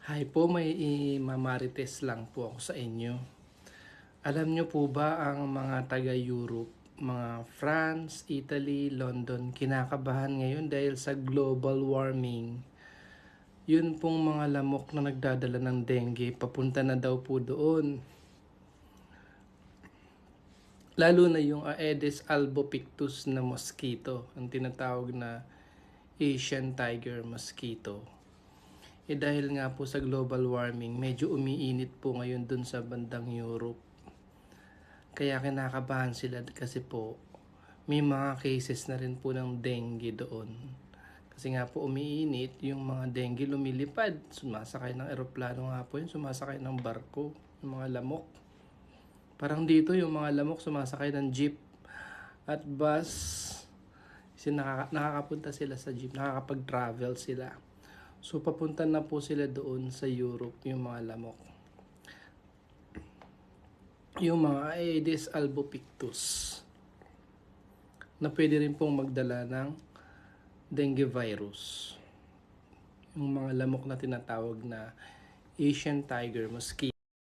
Hi po, may mamarites lang po ako sa inyo. Alam nyo po ba ang mga taga-Europe, mga France, Italy, London, kinakabahan ngayon dahil sa global warming. Yun pong mga lamok na nagdadala ng dengue, papunta na daw po doon. Lalo na yung Aedes albopictus na mosquito, ang tinatawag na Asian tiger mosquito. Dahil nga po sa global warming, medyo umiinit po ngayon dun sa bandang Europe. Kaya kinakabahan sila kasi po may mga cases na rin po ng dengue doon. Kasi nga po umiinit, yung mga dengue lumilipad. Sumasakay ng eroplano nga po yun, sumasakay ng barko, yung mga lamok. Parang dito yung mga lamok sumasakay ng jeep at bus. Kasi nakakapunta sila sa jeep, nakakapag-travel sila. So papunta na po sila doon sa Europe, yung mga lamok. Yung mga Aedes albopictus na pwede rin pong magdala ng dengue virus. Yung mga lamok na tinatawag na Asian tiger mosquito.